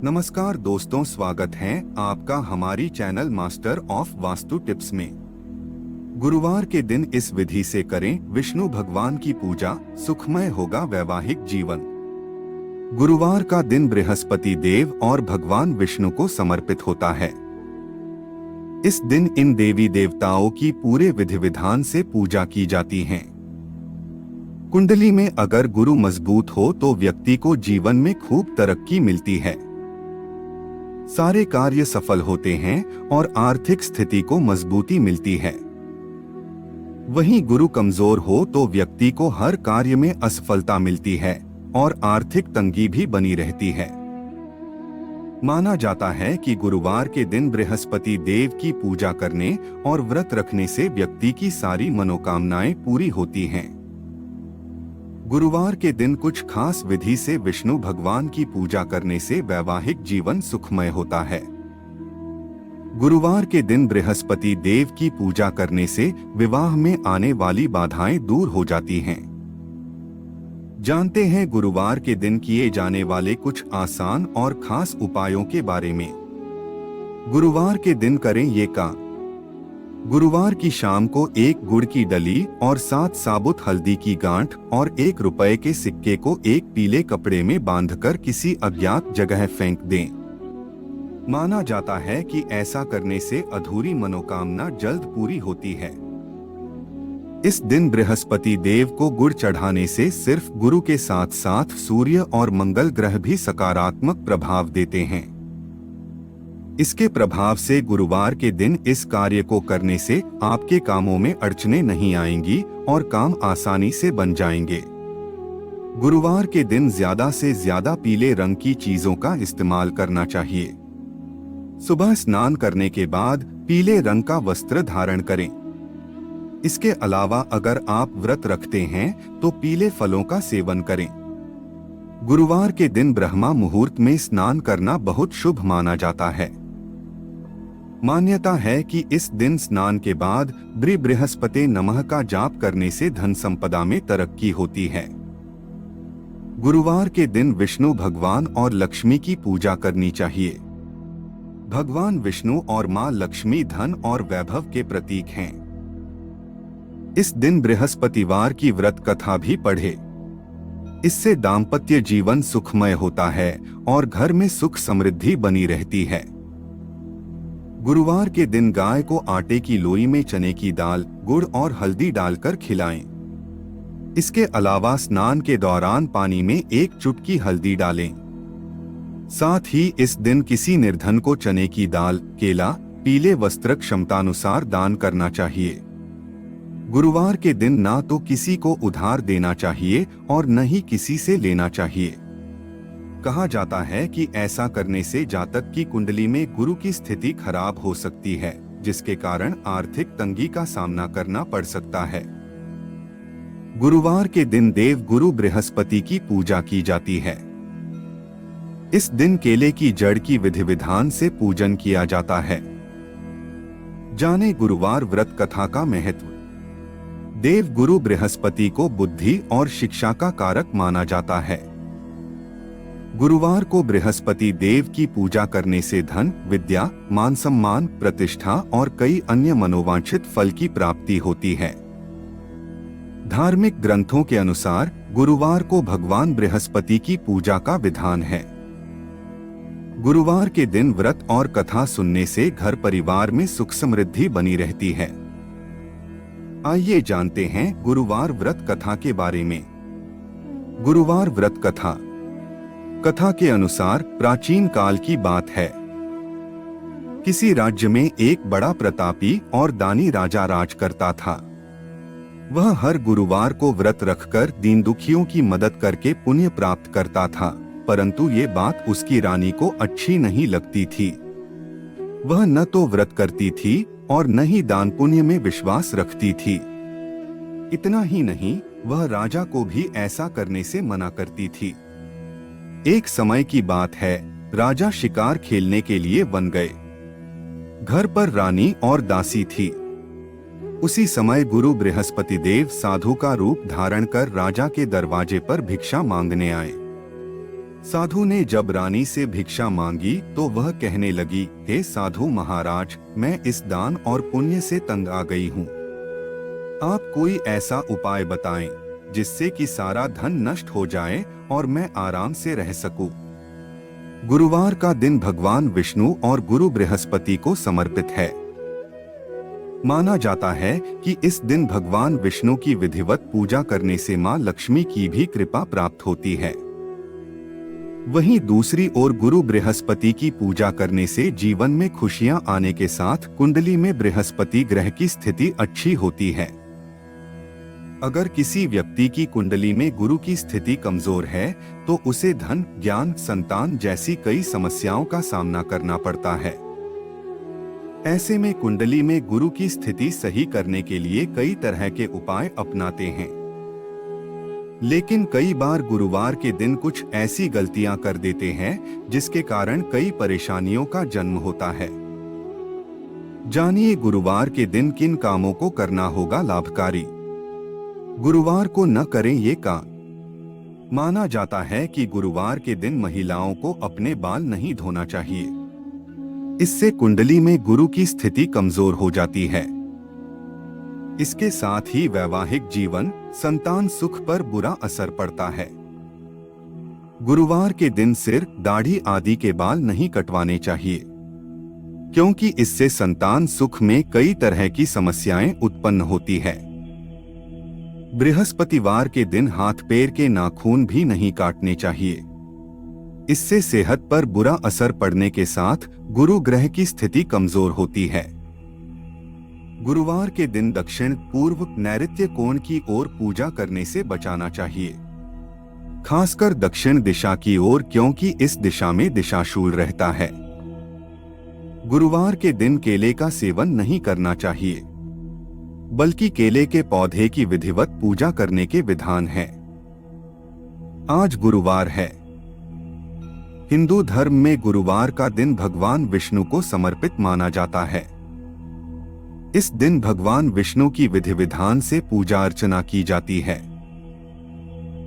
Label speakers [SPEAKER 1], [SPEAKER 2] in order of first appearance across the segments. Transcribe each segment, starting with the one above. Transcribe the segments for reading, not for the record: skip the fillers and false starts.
[SPEAKER 1] नमस्कार दोस्तों, स्वागत है आपका हमारी channel master of vastu tips में। गुरुवार के दिन इस विधि से करें विष्णु भगवान की पूजा, सुखमय होगा वैवाहिक जीवन। गुरुवार का दिन बृहस्पति देव और भगवान विष्णु को समर्पित होता है। इस दिन इन देवी देवताओं की पूरे विधि विधान से पूजा की जाती है। कुंडली में अगर गुरु मजबूत हो तो व्यक्ति को जीवन में खूब तरक्की मिलती है, सारे कार्य सफल होते हैं और आर्थिक स्थिति को मजबूती मिलती है। वहीं गुरु कमजोर हो तो व्यक्ति को हर कार्य में असफलता मिलती है और आर्थिक तंगी भी बनी रहती है। माना जाता है कि गुरुवार के दिन बृहस्पति देव की पूजा करने और व्रत रखने से व्यक्ति की सारी मनोकामनाएं पूरी होती हैं। गुरुवार के दिन कुछ खास विधि से विष्णु भगवान की पूजा करने से वैवाहिक जीवन सुखमय होता है। गुरुवार के दिन बृहस्पति देव की पूजा करने से विवाह में आने वाली बाधाएं दूर हो जाती हैं। जानते हैं गुरुवार के दिन किए जाने वाले कुछ आसान और खास उपायों के बारे में। गुरुवार के दिन करें ये काम। गुरुवार की शाम को एक गुड़ की डली और 7 साबुत हल्दी की गांठ और 1 रुपए के सिक्के को एक पीले कपड़े में बांधकर किसी अज्ञात जगह फेंक दें। माना जाता है कि ऐसा करने से अधूरी मनोकामना जल्द पूरी होती है। इस दिन बृहस्पति देव को गुड़ चढ़ाने से सिर्फ गुरु के साथ साथ सूर्य और मंगल ग्रह भी सकारात्मक प्रभाव देते हैं। इसके प्रभाव से गुरुवार के दिन इस कार्य को करने से आपके कामों में अड़चनें नहीं आएंगी और काम आसानी से बन जाएंगे। गुरुवार के दिन ज्यादा से ज्यादा पीले रंग की चीजों का इस्तेमाल करना चाहिए। सुबह स्नान करने के बाद पीले रंग का वस्त्र धारण करें। इसके अलावा अगर आप व्रत रखते हैं तो पीले फलों का सेवन करें। गुरुवार के दिन ब्रह्मा मुहूर्त में स्नान करना बहुत शुभ माना जाता है। मान्यता है कि इस दिन स्नान के बाद बृहस्पति नमः का जाप करने से धन संपदा में तरक्की होती है। गुरुवार के दिन विष्णु भगवान और लक्ष्मी की पूजा करनी चाहिए। भगवान विष्णु और मां लक्ष्मी धन और वैभव के प्रतीक हैं। इस दिन बृहस्पतिवार की व्रत कथा भी पढ़े। इससे दाम्पत्य जीवन सुखमय होता है और घर में सुख समृद्धि बनी रहती है। गुरुवार के दिन गाय को आटे की लोई में चने की दाल, गुड़ और हल्दी डालकर खिलाएं। इसके अलावा स्नान के दौरान पानी में 1 चुटकी हल्दी डालें। साथ ही इस दिन किसी निर्धन को चने की दाल, केला, पीले वस्त्र क्षमतानुसार दान करना चाहिए। गुरुवार के दिन ना तो किसी को उधार देना चाहिए और न ही किसी से लेना चाहिए। कहा जाता है कि ऐसा करने से जातक की कुंडली में गुरु की स्थिति खराब हो सकती है, जिसके कारण आर्थिक तंगी का सामना करना पड़ सकता है। गुरुवार के दिन देव गुरु बृहस्पति की पूजा की जाती है। इस दिन केले की जड़ की विधि विधान से पूजन किया जाता है। जाने गुरुवार व्रत कथा का महत्व। देव गुरु बृहस्पति को बुद्धि और शिक्षा का कारक माना जाता है। गुरुवार को बृहस्पति देव की पूजा करने से धन, विद्या, मान सम्मान, प्रतिष्ठा और कई अन्य मनोवांछित फल की प्राप्ति होती है। धार्मिक ग्रंथों के अनुसार गुरुवार को भगवान बृहस्पति की पूजा का विधान है। गुरुवार के दिन व्रत और कथा सुनने से घर परिवार में सुख समृद्धि बनी रहती है। आइए जानते हैं गुरुवार व्रत कथा के बारे में। गुरुवार व्रत कथा। कथा के अनुसार प्राचीन काल की बात है। किसी राज्य में एक बड़ा प्रतापी और दानी राजा राज करता था। वह हर गुरुवार को व्रत रखकर दीन दुखियों की मदद करके पुण्य प्राप्त करता था, परंतु ये बात उसकी रानी को अच्छी नहीं लगती थी। वह न तो व्रत करती थी और न ही दान पुण्य में विश्वास रखती थी। इतना ही नहीं, वह राजा को भी ऐसा करने से मना करती थी। एक समय की बात है, राजा शिकार खेलने के लिए वन गए। घर पर रानी और दासी थी। उसी समय गुरु बृहस्पति देव साधु का रूप धारण कर राजा के दरवाजे पर भिक्षा मांगने आए। साधु ने जब रानी से भिक्षा मांगी तो वह कहने लगी, हे साधु महाराज, मैं इस दान और पुण्य से तंग आ गई हूँ। आप कोई ऐसा उपाय बताएं जिससे कि सारा धन नष्ट हो जाए और मैं आराम से रह सकूं। गुरुवार का दिन भगवान विष्णु और गुरु बृहस्पति को समर्पित है। माना जाता है कि इस दिन भगवान विष्णु की विधिवत पूजा करने से मां लक्ष्मी की भी कृपा प्राप्त होती है। वहीं दूसरी ओर गुरु बृहस्पति की पूजा करने से जीवन में खुशियां आने के साथ कुंडली में बृहस्पति ग्रह की स्थिति अच्छी होती है। अगर किसी व्यक्ति की कुंडली में गुरु की स्थिति कमजोर है तो उसे धन, ज्ञान, संतान जैसी कई समस्याओं का सामना करना पड़ता है। ऐसे में कुंडली में गुरु की स्थिति सही करने के लिए कई तरह के उपाय अपनाते हैं, लेकिन कई बार गुरुवार के दिन कुछ ऐसी गलतियां कर देते हैं जिसके कारण कई परेशानियों का जन्म होता है। जानिए गुरुवार के दिन किन कामों को करना होगा लाभकारी। गुरुवार को न करें ये काम। माना जाता है कि गुरुवार के दिन महिलाओं को अपने बाल नहीं धोना चाहिए। इससे कुंडली में गुरु की स्थिति कमजोर हो जाती है। इसके साथ ही वैवाहिक जीवन, संतान सुख पर बुरा असर पड़ता है। गुरुवार के दिन सिर, दाढ़ी आदि के बाल नहीं कटवाने चाहिए, क्योंकि इससे संतान सुख में कई तरह की समस्याएं उत्पन्न होती है। बृहस्पतिवार के दिन हाथ पैर के नाखून भी नहीं काटने चाहिए। इससे सेहत पर बुरा असर पड़ने के साथ गुरु ग्रह की स्थिति कमजोर होती है। गुरुवार के दिन दक्षिण पूर्व नैऋत्य कोण की ओर पूजा करने से बचाना चाहिए, खासकर दक्षिण दिशा की ओर, क्योंकि इस दिशा में दिशाशूल रहता है। गुरुवार के दिन केले का सेवन नहीं करना चाहिए, बल्कि केले के पौधे की विधिवत पूजा करने के विधान है। आज गुरुवार है। हिंदू धर्म में गुरुवार का दिन भगवान विष्णु को समर्पित माना जाता है। इस दिन भगवान विष्णु की विधि विधान से पूजा अर्चना की जाती है।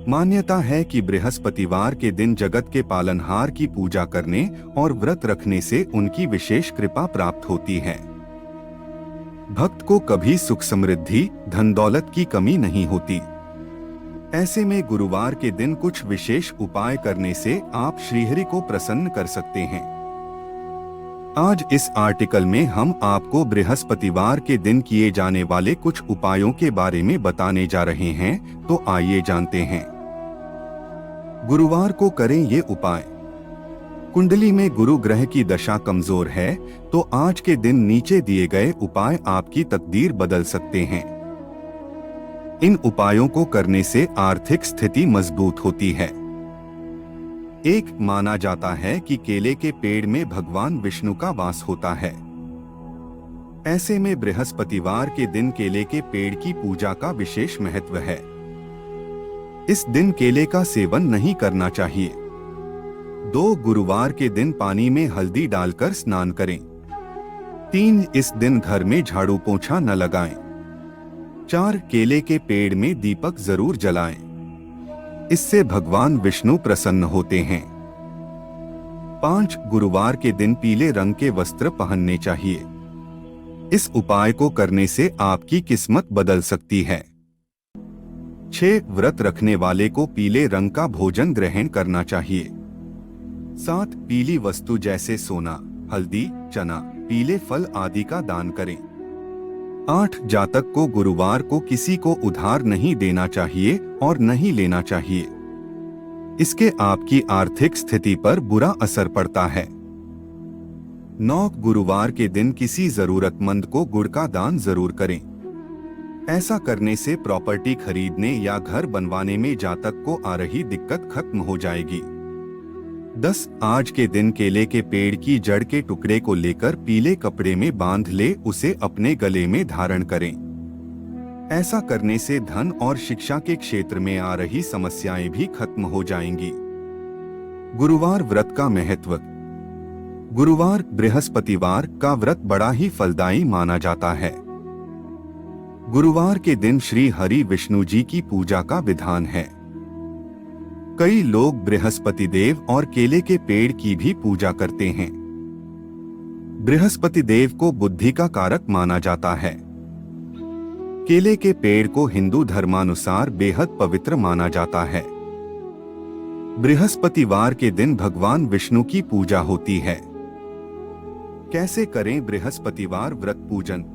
[SPEAKER 1] मान्यता है कि बृहस्पतिवार के दिन जगत के पालनहार की पूजा करने और व्रत रखने से उनकी विशेष कृपा प्राप्त होती है। भक्त को कभी सुख समृद्धि, धन दौलत की कमी नहीं होती। ऐसे में गुरुवार के दिन कुछ विशेष उपाय करने से आप श्रीहरि को प्रसन्न कर सकते हैं। आज इस आर्टिकल में हम आपको बृहस्पतिवार के दिन किए जाने वाले कुछ उपायों के बारे में बताने जा रहे हैं, तो आइए जानते हैं। गुरुवार को करें ये उपाय। कुंडली में गुरु ग्रह की दशा कमजोर है तो आज के दिन नीचे दिए गए उपाय आपकी तकदीर बदल सकते हैं। इन उपायों को करने से आर्थिक स्थिति मजबूत होती है। एक, माना जाता है कि केले के पेड़ में भगवान विष्णु का वास होता है। ऐसे में बृहस्पतिवार के दिन केले के पेड़ की पूजा का विशेष महत्व है। इस दिन केले का सेवन नहीं करना चाहिए। 2, गुरुवार के दिन पानी में हल्दी डालकर स्नान करें। 3, इस दिन घर में झाड़ू पोंछा न लगाएं। 4, केले के पेड़ में दीपक जरूर जलाएं। इससे भगवान विष्णु प्रसन्न होते हैं। 5, गुरुवार के दिन पीले रंग के वस्त्र पहनने चाहिए। इस उपाय को करने से आपकी किस्मत बदल सकती है। 6, व्रत रखने वाले को पीले रंग का भोजन ग्रहण करना चाहिए। 7, पीली वस्तु जैसे सोना, हल्दी, चना, पीले फल आदि का दान करें। 8, जातक को गुरुवार को किसी को उधार नहीं देना चाहिए और नहीं लेना चाहिए। इसके आपकी आर्थिक स्थिति पर बुरा असर पड़ता है। 9, गुरुवार के दिन किसी जरूरतमंद को गुड़ का दान जरूर करें। ऐसा करने से प्रॉपर्टी खरीदने या घर बनवाने में जातक को आ रही दिक्कत खत्म हो जाएगी। 10, आज के दिन केले के पेड़ की जड़ के टुकड़े को लेकर पीले कपड़े में बांध ले उसे अपने गले में धारण करें। ऐसा करने से धन और शिक्षा के क्षेत्र में आ रही समस्याएं भी खत्म हो जाएंगी। गुरुवार व्रत का महत्व। गुरुवार बृहस्पतिवार का व्रत बड़ा ही फलदायी माना जाता है। गुरुवार के दिन श्री हरि विष्णु जी की पूजा का विधान है। कई लोग बृहस्पति देव और केले के पेड़ की भी पूजा करते हैं। बृहस्पति देव को बुद्धि का कारक माना जाता है। केले के पेड़ को हिंदू धर्मानुसार बेहद पवित्र माना जाता है। बृहस्पतिवार के दिन भगवान विष्णु की पूजा होती है। कैसे करें बृहस्पतिवार व्रत पूजन?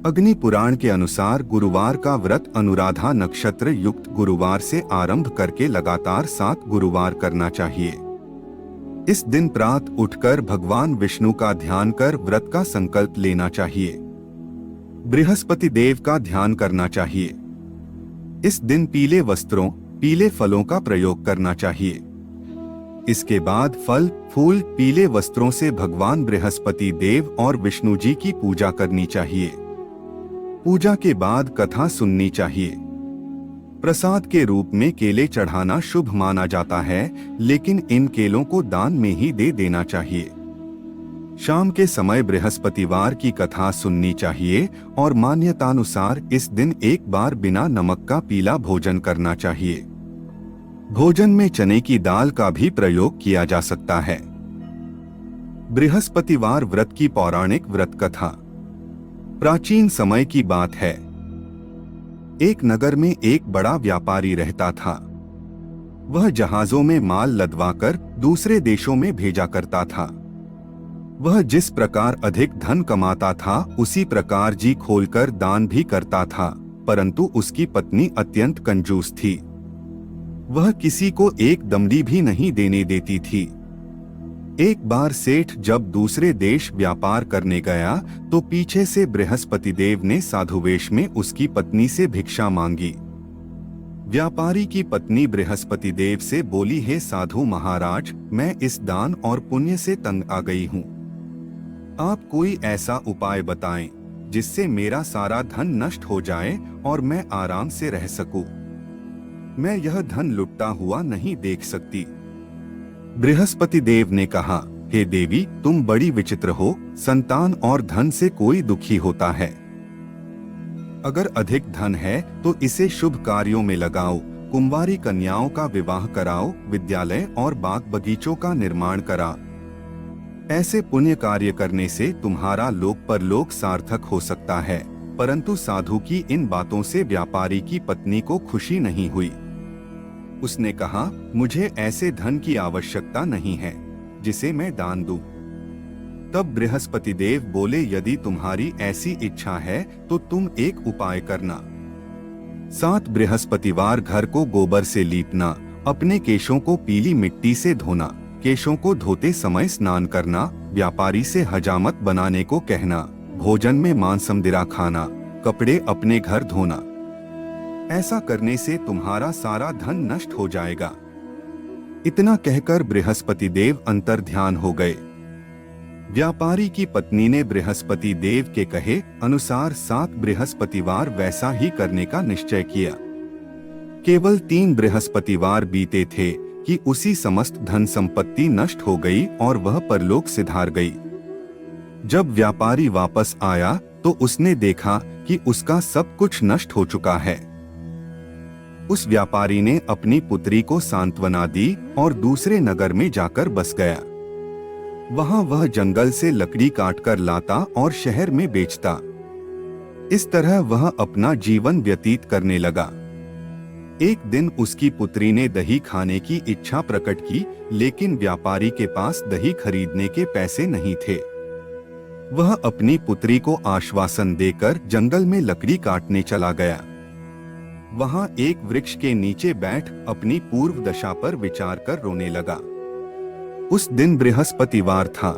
[SPEAKER 1] अग्नि पुराण के अनुसार गुरुवार का व्रत अनुराधा नक्षत्र युक्त गुरुवार से आरंभ करके लगातार 7 गुरुवार करना चाहिए। इस दिन प्रातः उठकर भगवान विष्णु का ध्यान कर व्रत का संकल्प लेना चाहिए। बृहस्पति देव का ध्यान करना चाहिए। इस दिन पीले वस्त्रों, पीले फलों का प्रयोग करना चाहिए। इसके बाद फल, फूल, पीले वस्त्रों से भगवान बृहस्पति देव और विष्णु जी की पूजा करनी चाहिए। पूजा के बाद कथा सुननी चाहिए। प्रसाद के रूप में केले चढ़ाना शुभ माना जाता है, लेकिन इन केलों को दान में ही दे देना चाहिए। शाम के समय बृहस्पतिवार की कथा सुननी चाहिए और मान्यतानुसार इस दिन एक बार बिना नमक का पीला भोजन करना चाहिए। भोजन में चने की दाल का भी प्रयोग किया जा सकता है। बृहस्पतिवार व्रत की पौराणिक व्रत कथा। प्राचीन समय की बात है। एक नगर में एक बड़ा व्यापारी रहता था। वह जहाजों में माल लदवाकर दूसरे देशों में भेजा करता था। वह जिस प्रकार अधिक धन कमाता था, उसी प्रकार जी खोलकर दान भी करता था, परंतु उसकी पत्नी अत्यंत कंजूस थी। वह किसी को एक दमड़ी भी नहीं देने देती थी। एक बार सेठ जब दूसरे देश व्यापार करने गया तो पीछे से बृहस्पति देव ने साधुवेश में उसकी पत्नी से भिक्षा मांगी। व्यापारी की पत्नी बृहस्पति देव से बोली, हे साधु महाराज, मैं इस दान और पुण्य से तंग आ गई हूँ। आप कोई ऐसा उपाय बताएं जिससे मेरा सारा धन नष्ट हो जाए और मैं आराम से रह सकूं। मैं यह धन लुटता हुआ नहीं देख सकती। बृहस्पति देव ने कहा, हे देवी, तुम बड़ी विचित्र हो। संतान और धन से कोई दुखी होता है। अगर अधिक धन है तो इसे शुभ कार्यों में लगाओ। कुंवारी कन्याओं का विवाह कराओ, विद्यालय और बाग बगीचों का निर्माण करा। ऐसे पुण्य कार्य करने से तुम्हारा लोक परलोक सार्थक हो सकता है। परंतु साधु की इन बातों से व्यापारी की पत्नी को खुशी नहीं हुई। उसने कहा, मुझे ऐसे धन की आवश्यकता नहीं है जिसे मैं दान दूं। तब बृहस्पति देव बोले, यदि तुम्हारी ऐसी इच्छा है तो तुम एक उपाय करना। 7 बृहस्पतिवार घर को गोबर से लीपना, अपने केशों को पीली मिट्टी से धोना, केशों को धोते समय स्नान करना, व्यापारी से हजामत बनाने को कहना, भोजन में मांसमदिरा खाना, कपड़े अपने घर धोना। ऐसा करने से तुम्हारा सारा धन नष्ट हो जाएगा। इतना कहकर बृहस्पति देव अंतर्ध्यान हो गए। व्यापारी की पत्नी ने बृहस्पति देव के कहे अनुसार 7 बृहस्पतिवार वैसा ही करने का निश्चय किया। केवल 3 बृहस्पतिवार बीते थे कि उसी समस्त धन संपत्ति नष्ट हो गई और वह परलोक सिधार गई। जब व्यापारी वापस आया तो उसने देखा कि उसका सब कुछ नष्ट हो चुका है। उस व्यापारी ने अपनी पुत्री को सांत्वना दी और दूसरे नगर में जाकर बस गया। वहां वह जंगल से लकड़ी काटकर लाता और शहर में बेचता। इस तरह वह अपना जीवन व्यतीत करने लगा। एक दिन उसकी पुत्री ने दही खाने की इच्छा प्रकट की, लेकिन व्यापारी के पास दही खरीदने के पैसे नहीं थे। वह अपनी पुत्री को आश्वासन देकर जंगल में लकड़ी काटने चला गया। वहां एक वृक्ष के नीचे बैठ अपनी पूर्व दशा पर विचार कर रोने लगा। उस दिन बृहस्पतिवार था।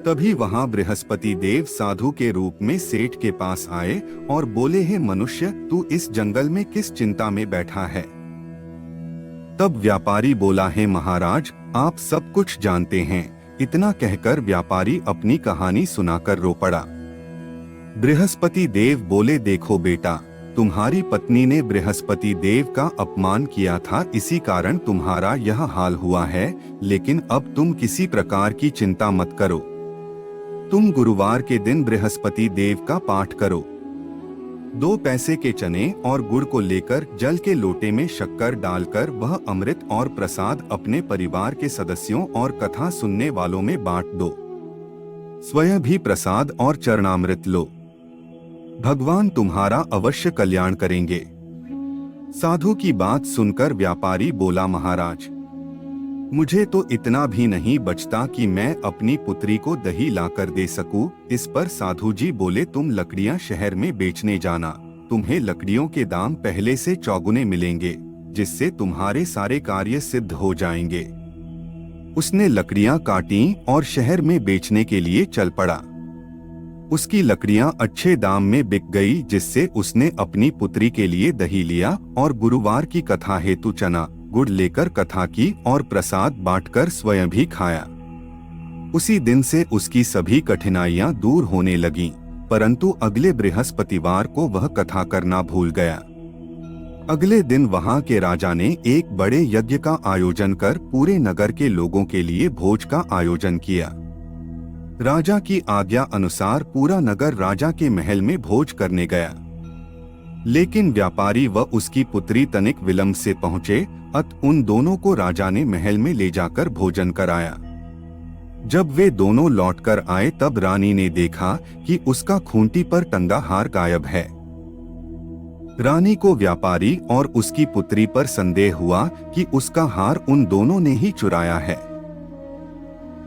[SPEAKER 1] तभी वहां बृहस्पति देव साधु के रूप में सेठ के पास आए और बोले, हे मनुष्य, तू इस जंगल में किस चिंता में बैठा है? तब व्यापारी बोला, हे महाराज, आप सब कुछ जानते हैं। इतना कहकर व्यापारी अपनी कहानी सुनाकर रो पड़ा। बृहस्पति देव बोले, देखो बेटा, तुम्हारी पत्नी ने बृहस्पति देव का अपमान किया था, इसी कारण तुम्हारा यह हाल हुआ है। लेकिन अब तुम किसी प्रकार की चिंता मत करो। तुम गुरुवार के दिन बृहस्पति देव का पाठ करो। 2 पैसे के चने और गुड़ को लेकर जल के लोटे में शक्कर डालकर वह अमृत और प्रसाद अपने परिवार के सदस्यों और कथा सुनने वालों में बांट दो। स्वयं भी प्रसाद और चरणामृत लो। भगवान तुम्हारा अवश्य कल्याण करेंगे। साधु की बात सुनकर व्यापारी बोला, महाराज, मुझे तो इतना भी नहीं बचता कि मैं अपनी पुत्री को दही लाकर दे सकूं। इस पर साधु जी बोले, तुम लकड़ियां शहर में बेचने जाना, तुम्हें लकड़ियों के दाम पहले से चौगुने मिलेंगे, जिससे तुम्हारे सारे कार्य सिद्ध हो जाएंगे। उसने लकड़ियां काटी और शहर में बेचने के लिए चल पड़ा। उसकी लकड़ियां अच्छे दाम में बिक गई, जिससे उसने अपनी पुत्री के लिए दही लिया और गुरुवार की कथा हेतु चना गुड़ लेकर कथा की और प्रसाद बांटकर स्वयं भी खाया। उसी दिन से उसकी सभी कठिनाइयां दूर होने लगीं, परंतु अगले बृहस्पतिवार को वह कथा करना भूल गया। अगले दिन वहां के राजा ने एक बड़े यज्ञ का आयोजन कर पूरे नगर के लोगों के लिए भोज का आयोजन किया। राजा की आज्ञा अनुसार पूरा नगर राजा के महल में भोज करने गया, लेकिन व्यापारी व उसकी पुत्री तनिक विलंब से पहुंचे। उन दोनों को राजा ने महल में ले जाकर भोजन कराया। जब वे दोनों लौटकर आए तब रानी ने देखा कि उसका खूंटी पर टंगा हार गायब है। रानी को व्यापारी और उसकी पुत्री पर संदेह हुआ कि उसका हार उन दोनों ने ही चुराया है।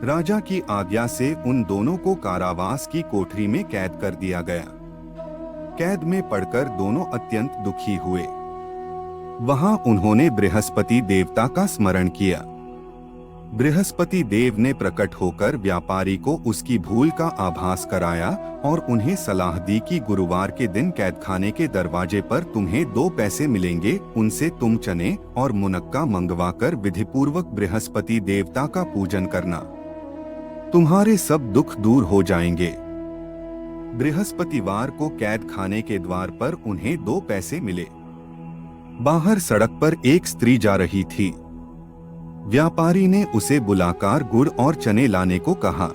[SPEAKER 1] राजा की आज्ञा से उन दोनों को कारावास की कोठरी में कैद कर दिया गया। कैद में पड़कर दोनों अत्यंत दुखी हुए। वहां उन्होंने बृहस्पति देवता का स्मरण किया। बृहस्पति देव ने प्रकट होकर व्यापारी को उसकी भूल का आभास कराया और उन्हें सलाह दी कि गुरुवार के दिन कैदखाने के दरवाजे पर तुम्हें 2 पैसे मिलेंगे, उनसे तुम चने और मुनक्का मंगवाकर विधिपूर्वक बृहस्पति देवता का पूजन करना, तुम्हारे सब दुख दूर हो जाएंगे। बृहस्पतिवार को कैद खाने के द्वार पर उन्हें 2 पैसे मिले। बाहर सड़क पर एक स्त्री जा रही थी। व्यापारी ने उसे बुलाकर गुड़ और चने लाने को कहा।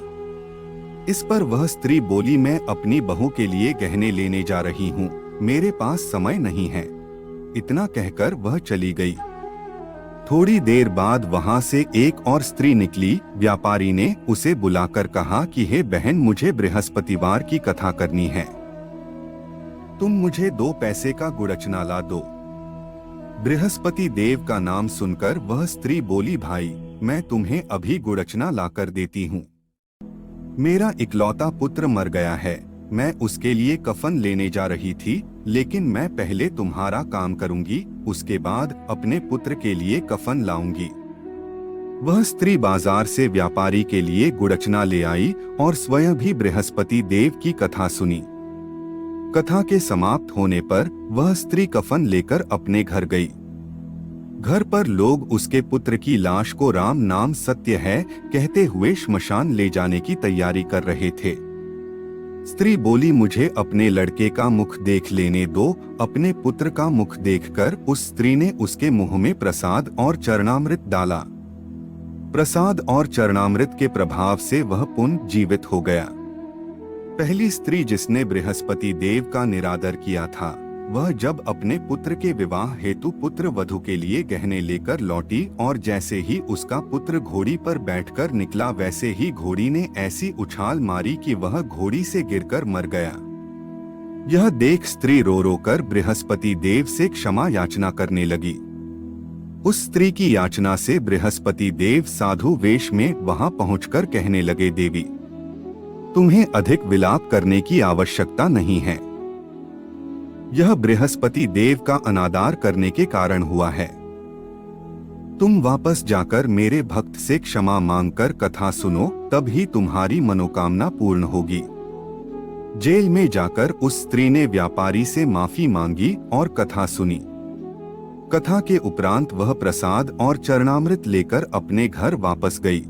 [SPEAKER 1] इस पर वह स्त्री बोली, मैं अपनी बहू के लिए गहने लेने जा रही हूँ, मेरे पास समय नहीं है। इतना कहकर वह चली गई। थोड़ी देर बाद वहां से एक और स्त्री निकली। व्यापारी ने उसे बुलाकर कहा कि हे बहन, मुझे बृहस्पतिवार की कथा करनी है, तुम मुझे 2 पैसे का गुड़चना ला दो। बृहस्पति देव का नाम सुनकर वह स्त्री बोली, भाई, मैं तुम्हें अभी गुड़चना लाकर देती हूँ। मेरा इकलौता पुत्र मर गया है, मैं उसके लिए कफन लेने जा रही थी, लेकिन मैं पहले तुम्हारा काम करूंगी, उसके बाद अपने पुत्र के लिए कफन लाऊंगी। वह स्त्री बाजार से व्यापारी के लिए गुड़चना ले आई और स्वयं भी बृहस्पति देव की कथा सुनी। कथा के समाप्त होने पर वह स्त्री कफन लेकर अपने घर गई। घर पर लोग उसके पुत्र की लाश को राम नाम सत्य है कहते हुए श्मशान ले जाने की तैयारी कर रहे थे। स्त्री बोली, मुझे अपने लड़के का मुख देख लेने दो। अपने पुत्र का मुख देखकर उस स्त्री ने उसके मुंह में प्रसाद और चरणामृत डाला। प्रसाद और चरणामृत के प्रभाव से वह पुनः जीवित हो गया। पहली स्त्री जिसने बृहस्पति देव का निरादर किया था, वह जब अपने पुत्र के विवाह हेतु पुत्र वधू के लिए गहने लेकर लौटी और जैसे ही उसका पुत्र घोड़ी पर बैठकर निकला, वैसे ही घोड़ी ने ऐसी उछाल मारी कि वह घोड़ी से गिरकर मर गया। यह देख स्त्री रो रो कर बृहस्पति देव से क्षमा याचना करने लगी। उस स्त्री की याचना से बृहस्पति देव साधु वेश में वहां पहुंचकर कहने लगे, देवी, तुम्हें अधिक विलाप करने की आवश्यकता नहीं है। यह बृहस्पति देव का अनादर करने के कारण हुआ है। तुम वापस जाकर मेरे भक्त से क्षमा मांगकर कथा सुनो, तब ही तुम्हारी मनोकामना पूर्ण होगी। जेल में जाकर उस स्त्री ने व्यापारी से माफी मांगी और कथा सुनी। कथा के उपरांत वह प्रसाद और चरणामृत लेकर अपने घर वापस गई।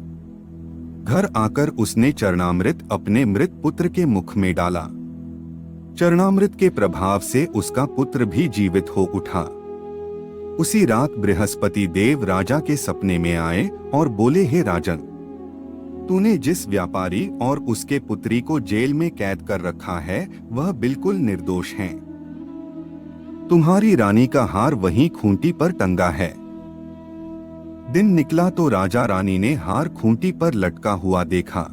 [SPEAKER 1] घर आकर उसने चरणामृत अपने मृत पुत्र के मुख में डाला। चरणामृत के प्रभाव से उसका पुत्र भी जीवित हो उठा। उसी रात बृहस्पति देव राजा के सपने में आए और बोले, हे राजन, तूने जिस व्यापारी और उसके पुत्री को जेल में कैद कर रखा है, वह बिल्कुल निर्दोष हैं। तुम्हारी रानी का हार वहीं खूंटी पर टंगा है। दिन निकला तो राजा रानी ने हार खूंटी पर लटका हुआ देखा।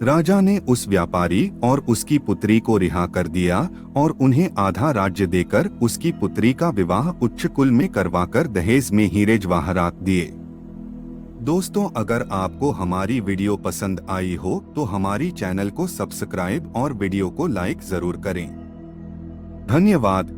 [SPEAKER 1] राजा ने उस व्यापारी और उसकी पुत्री को रिहा कर दिया और उन्हें आधा राज्य देकर उसकी पुत्री का विवाह उच्च कुल में करवाकर दहेज में हीरे जवाहरात दिए। दोस्तों, अगर आपको हमारी वीडियो पसंद आई हो तो हमारी चैनल को सब्सक्राइब और वीडियो को लाइक जरूर करें। धन्यवाद।